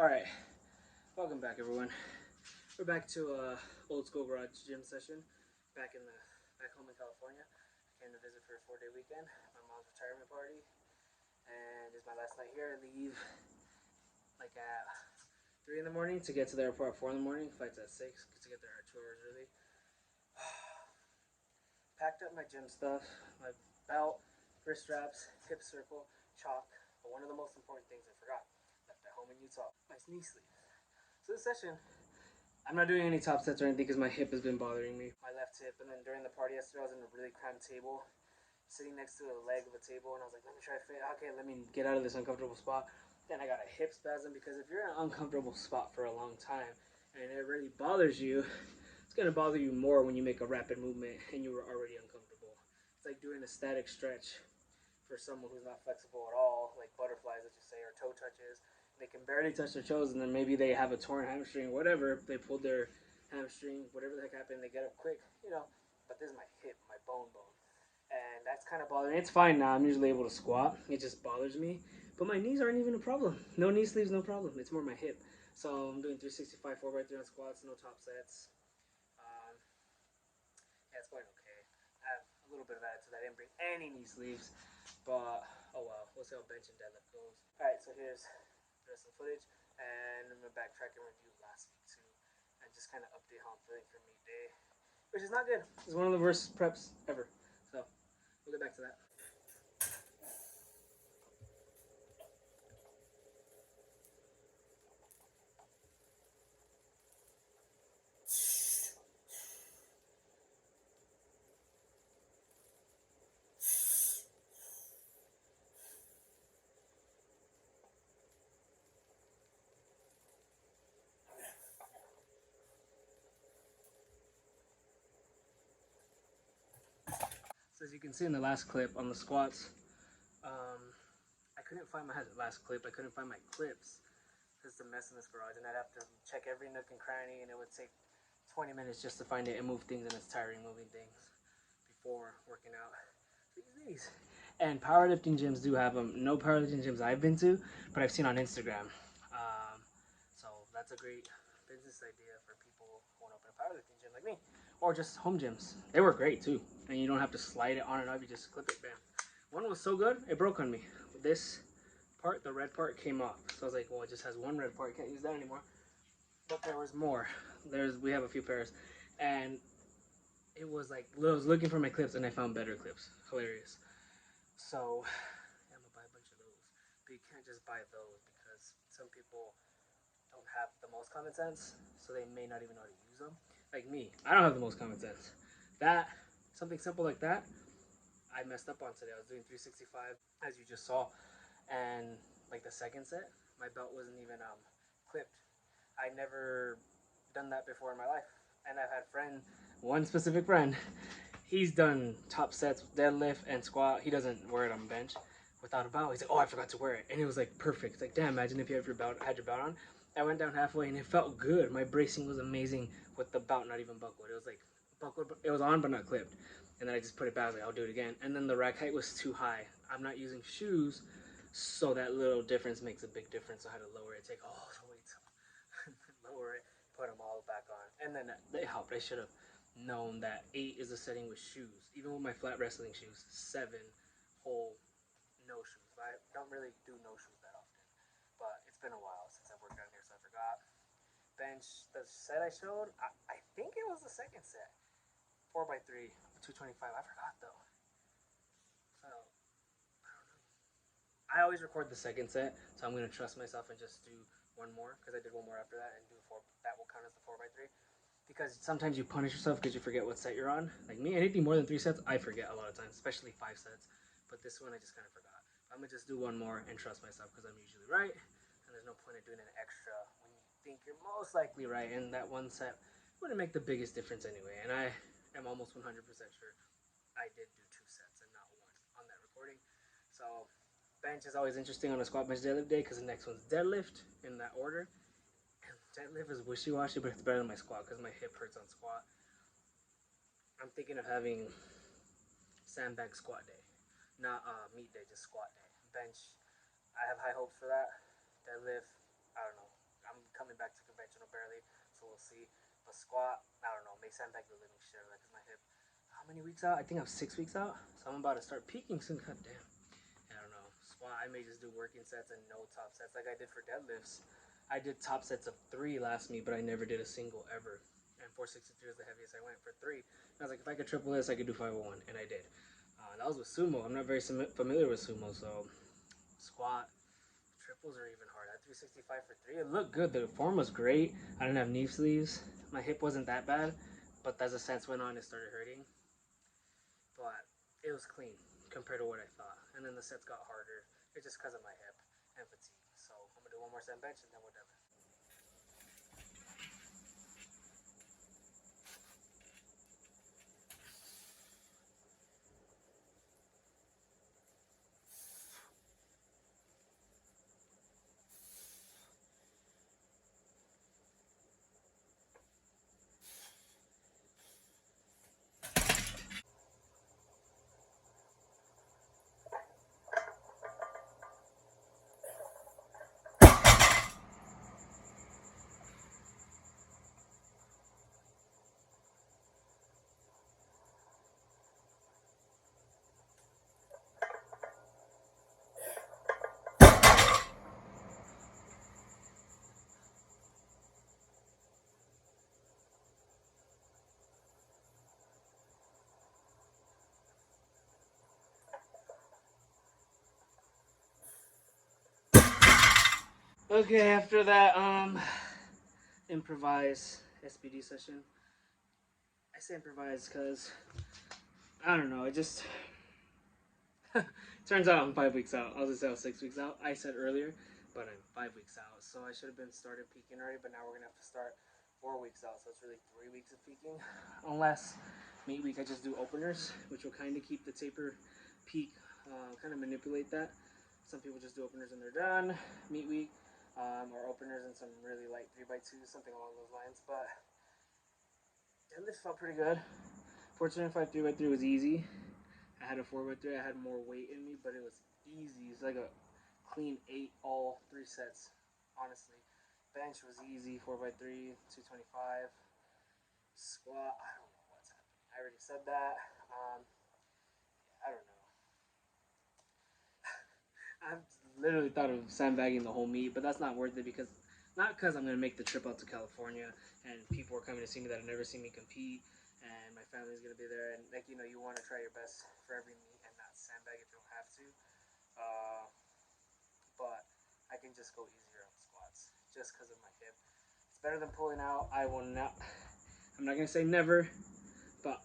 Alright, welcome back everyone. We're back to old school garage gym session back home in California. I came to visit for a 4-day weekend, my mom's retirement party, and it's my last night here. I leave like at 3 in the morning to get to the airport at 4 in the morning. Flight's at 6 to get there 2 hours early. Packed up my gym stuff, my belt, wrist straps, hip circle, chalk, but one of the most important things I forgot, left at home in Utah, my knee sleeve. So this session, I'm not doing any top sets or anything because my hip has been bothering me, my left hip, and then during the party yesterday I was in a really cramped table, sitting next to the leg of a table, and I was like, let me try to fit, okay, let me get out of this uncomfortable spot. Then I got a hip spasm because if you're in an uncomfortable spot for a long time and it really bothers you, it's going to bother you more when you make a rapid movement and you were already uncomfortable. It's like doing a static stretch for someone who's not flexible at all, like butterflies that you say, or toe touches. They can barely touch their toes, and then maybe they have a torn hamstring, whatever. They pulled their hamstring, whatever the heck happened, they get up quick, But this is my hip, my bone. And that's kind of bothering me. It's fine now. I'm usually able to squat. It just bothers me. But my knees aren't even a problem. No knee sleeves, no problem. It's more my hip. So I'm doing 365 4x3 on squats, no top sets. Yeah, it's going okay. I have a little bit of attitude. I didn't bring any knee sleeves, but oh well. We'll see how bench and deadlift goes. All right, so here's some footage, and I'm gonna backtrack and review last week too, and just kind of update how I'm feeling for meet day, which is not good. It's one of the worst preps ever. So we'll get back to that. So as you can see in the last clip on the squats, I couldn't find my last clip. I couldn't find my clips. It's a mess in this garage, and I'd have to check every nook and cranny, and it would take 20 minutes just to find it and move things, and it's tiring moving things before working out. So use these. And powerlifting gyms do have them. No powerlifting gyms I've been to, but I've seen on Instagram. So that's a great business idea for people who want to open a powerlifting gym like me, or just home gyms. They work great too, and you don't have to slide it on and off. You just clip it, bam. One was so good, it broke on me. This part, the red part, came off. So I was like, well, it just has one red part. Can't use that anymore. But there was more. We have a few pairs, and it was like I was looking for my clips, and I found better clips. Hilarious. So yeah, I'm gonna buy a bunch of those. But you can't just buy those because some people don't have the most common sense, so they may not even know how to use them. Like me, I don't have the most common sense. That something simple like that, I messed up on today. I was doing 365, as you just saw, and like the second set, my belt wasn't even clipped. I never done that before in my life, and I've had one specific friend, he's done top sets, deadlift and squat. He doesn't wear it on bench without a belt. He's like, oh, I forgot to wear it, and it was like perfect. It's like, damn, imagine if you had your belt on. I went down halfway and it felt good. My bracing was amazing with the belt not even buckled. It was like buckled, it was on but not clipped. And then I just put it back. I was like, I'll do it again. And then the rack height was too high. I'm not using shoes, so that little difference makes a big difference. I had to lower it, take all the weights up, lower it, put them all back on. And then they helped. I should have known that 8 is the setting with shoes. Even with my flat wrestling shoes, 7 whole no shoes. I don't really do no shoes that often, but it's been a while since I've worked down here, so I forgot. Bench, the set I showed, I think it was the second set. 4x3, 225. I forgot though. So I don't know. I always record the second set, so I'm gonna trust myself and just do one more because I did one more after that and do 4. That will count as the 4x3. Because sometimes you punish yourself because you forget what set you're on. Like me, anything more than 3 sets, I forget a lot of times, especially 5 sets. But this one, I just kind of forgot. I'm gonna just do one more and trust myself because I'm usually right, and there's no point in doing an extra when you think you're most likely right. And that one set wouldn't make the biggest difference anyway. And I am almost 100% sure I did do 2 sets and not one on that recording. So bench is always interesting on a squat bench deadlift day because the next one's deadlift in that order. Deadlift is wishy-washy, but it's better than my squat because my hip hurts on squat. I'm thinking of having sandbag squat day, not meet day, just squat day. Bench, I have high hopes for that. Deadlift, I don't know. back to conventional barely, so we'll see. But squat, I don't know, may sandbag the living shit out of that because my hip. How many weeks out? I think I'm 6 weeks out, so I'm about to start peaking soon. God damn. I don't know. Squat, I may just do working sets and no top sets like I did for deadlifts. I did top sets of 3 last meet, but I never did a single ever. And 463 is the heaviest I went for 3. And I was like, if I could triple this, I could do 501, and I did. That was with sumo. I'm not very familiar with sumo, so squat, triples are even hard. At 365 for 3, it looked good. The form was great. I didn't have knee sleeves. My hip wasn't that bad, but as the sets went on, it started hurting. But it was clean compared to what I thought. And then the sets got harder. It's just because of my hip and fatigue. So I'm going to do one more set bench and then we're done. Okay, after that improvise SBD session. I say improvise because I don't know, it just turns out I'm 5 weeks out. I was gonna say I was 6 weeks out. I said earlier, but I'm 5 weeks out. So I should have been started peaking already, but now we're gonna have to start 4 weeks out. So it's really 3 weeks of peaking. Unless meet week I just do openers, which will kind of keep the taper peak, kind of manipulate that. Some people just do openers and they're done. Meet week, or openers and some really light 3x2, something along those lines. But deadlift felt pretty good. 425 3x3 was easy. I had a 4x3. I had more weight in me, but it was easy. It's like a clean 8 all 3 sets, honestly. Bench was easy, 4x3, 225. Squat, I don't know what's happening. I already said that. I don't know. I've literally thought of sandbagging the whole meet, but that's not worth it because not because I'm gonna make the trip out to California and people are coming to see me that have never seen me compete, and my family's gonna be there, and like you want to try your best for every meet and not sandbag if you don't have to. But I can just go easier on squats just because of my hip. It's better than pulling out. I will not. I'm not gonna say never, but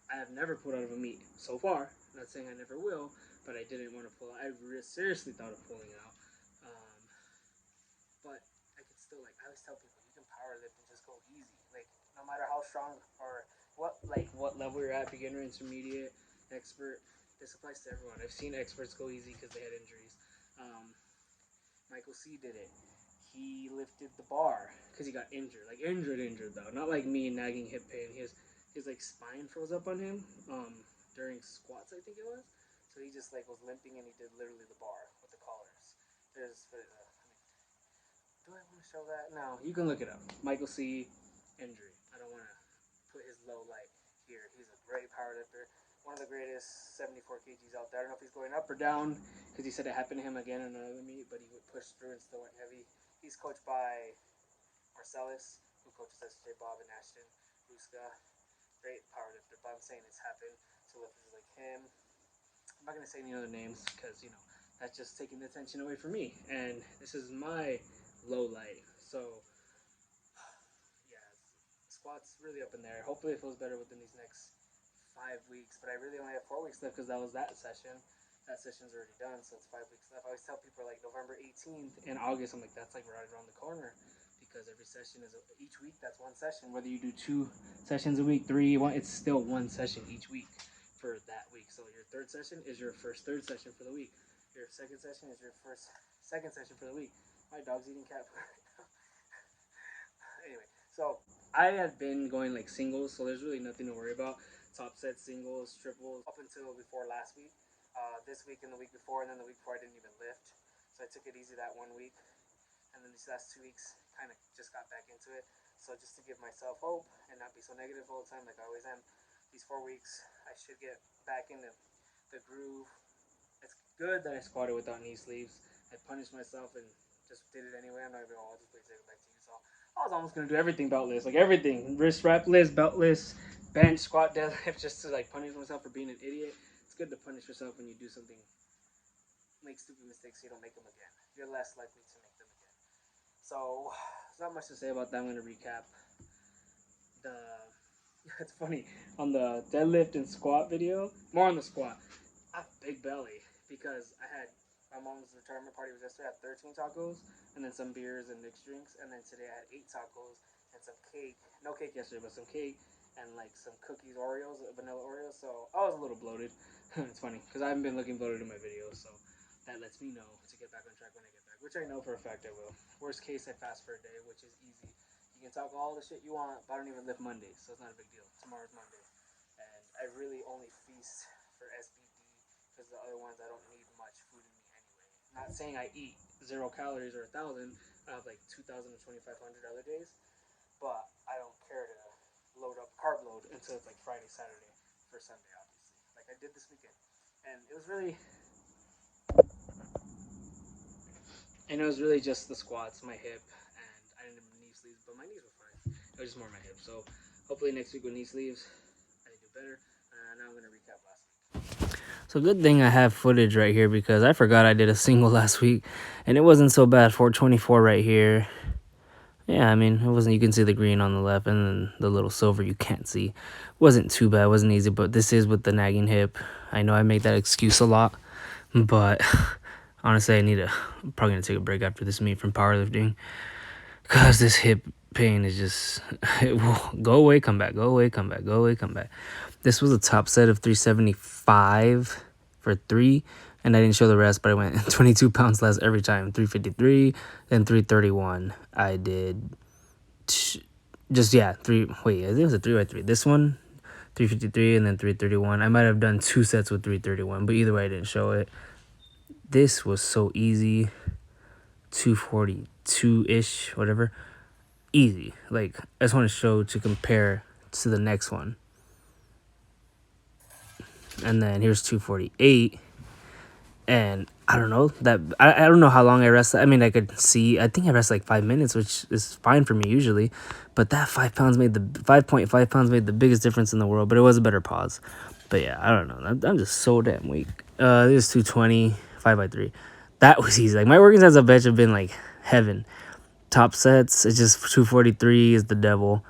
I have never pulled out of a meet so far. I'm not saying I never will, but I didn't want to pull out. I seriously thought of pulling out. But I could still, like, I always tell people, you can power lift and just go easy. Like, no matter how strong or what level you're at, beginner, intermediate, expert, this applies to everyone. I've seen experts go easy because they had injuries. Michael C did it. He lifted the bar because he got injured, like injured though, not like me nagging hip pain. His like spine froze up on him during squats, I think it was. So he just like was limping and he did literally the bar with the collars. There's, do I want to show that? No, you can look it up. Michael C injury. I don't want to put his low light here. He's a great powerlifter. One of the greatest 74 kgs out there. I don't know if he's going up or down because he said it happened to him again in another meet, but he would push through and still went heavy. He's coached by Marcellus, who coaches SJ Bob and Ashton Ruska. Great powerlifter, but I'm saying it's happened to lifters like him. I'm not going to say any other names because, that's just taking the attention away from me. And this is my low light. So, yeah, squats really up in there. Hopefully it feels better within these next 5 weeks, but I really only have 4 weeks left because that was that session. That session's already done, so it's 5 weeks left. I always tell people like November 18th in August, I'm like, that's like right around the corner because every session is each week. That's one session. Whether you do 2 sessions a week, 3, 1, it's still one session each week for that week. So your third session is your first third session for the week. Your second session is your first second session for the week. My dog's eating cat food right now. Anyway, so I had been going like singles, so there's really nothing to worry about. Top sets, singles, triples, up until before last week. This week and the week before, and then the week before I didn't even lift. So I took it easy that 1 week. and then these last 2 weeks kind of just got back into it. So just to give myself hope and not be so negative all the time like I always am, these 4 weeks I should get back into the groove. It's good that I squatted without knee sleeves. I punished myself and just did it anyway. I'm not even gonna just take it back to you. So I was almost gonna do everything beltless, like everything, wrist wrapless, beltless, bench, squat, deadlift, just to like punish myself for being an idiot. It's good to punish yourself when you do something, make stupid mistakes, so you don't make them again. You're less likely to make them again. So there's not much to say about that. I'm gonna recap the. It's funny on the deadlift and squat video. More on the squat. I have big belly because I had my mom's retirement party was yesterday. I had 13 tacos and then some beers and mixed drinks, and then today I had 8 tacos and some cake. No cake yesterday, but some cake and like some cookies, Oreos, vanilla Oreos. So I was a little bloated. It's funny because I haven't been looking bloated in my videos, so that lets me know to get back on track when I get back, which I know for a fact I will. Worst case, I fast for a day, which is easy. You can talk all the shit you want, but I don't even lift Mondays, so it's not a big deal. Tomorrow's Monday, and I really only feast for SBD because the other ones I don't need much food in me anyway. Not saying I eat 0 calories or 1,000. I have like 2,000 to 2,500 other days, but I don't care to load up carb load until it's like Friday, Saturday for Sunday, obviously. Like I did this weekend, and it was really just the squats, my hip, and I didn't have knee sleeves, but my knees were fine. It was just more my hip. So hopefully next week with knee sleeves, I do better. Now I'm gonna recap last week. So good thing I have footage right here because I forgot I did a single last week, and it wasn't so bad. 424 right here. Yeah, I mean, it wasn't. You can see the green on the left, and then the little silver you can't see. Wasn't too bad. Wasn't easy, but this is with the nagging hip. I know I make that excuse a lot, but honestly, I'm probably gonna take a break after this meet from powerlifting, cause this hip pain is just, it will go away, come back, go away, come back, go away, come back. This was a top set of 375 for 3. And I didn't show the rest, but I went 22 pounds less every time. 353, then 331. I did wait, I think it was a 3x3. This one, 353, and then 331. I might have done 2 sets with 331, but either way, I didn't show it. This was so easy. 242-ish, whatever. Easy. Like, I just want to show to compare to the next one. And then here's 248. And I don't know that I don't know how long I rested. I mean, I could see. I think I rested like 5 minutes, which is fine for me usually. But that 5.5 pounds made the biggest difference in the world. But it was a better pause. But yeah, I don't know. I'm just so damn weak. This is 220, 5x3. That was easy. Like my working sets, I bet have been like heaven. Top sets, it's just 243 is the devil.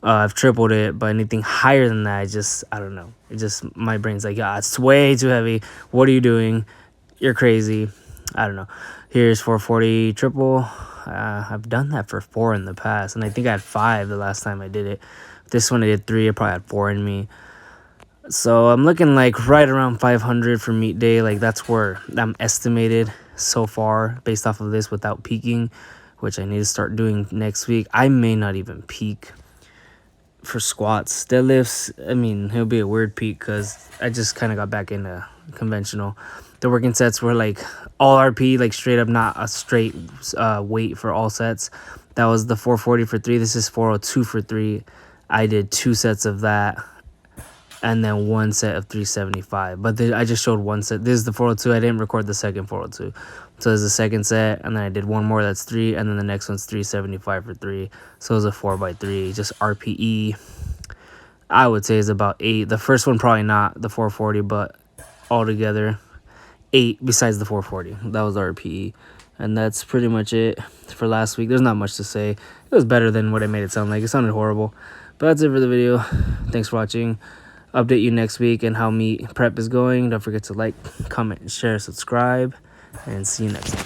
I've tripled it, but anything higher than that, I don't know. It just, my brain's like, it's way too heavy. What are you doing? You're crazy. I don't know. Here's 440 triple. I've done that for 4 in the past, and I think I had 5 the last time I did it. This one I did 3. I probably had 4 in me. So I'm looking like right around 500 for meet day. Like that's where I'm estimated so far based off of this without peaking, which I need to start doing next week. I may not even peak for squats. Deadlifts, I mean, it'll be a weird peak because I just kind of got back into conventional. The working sets were like all RP, like straight up, not a straight weight for all sets. That was the 440 for 3. This is 402 for 3. I did 2 sets of that and then 1 set of 375. But I just showed 1 set. This is the 402. I didn't record the second 402. So there's the second set, and then I did 1 more, that's 3, and then the next one's 375 for 3. So it was a 4x3, just RPE. I would say is about 8. The first one probably not the 440, but altogether 8 besides the 440. That was RPE. And that's pretty much it for last week. There's not much to say. It was better than what I made it sound like. It sounded horrible. But that's it for the video. Thanks for watching. Update you next week and how meet prep is going. Don't forget to like, comment, share, subscribe, and see you next time.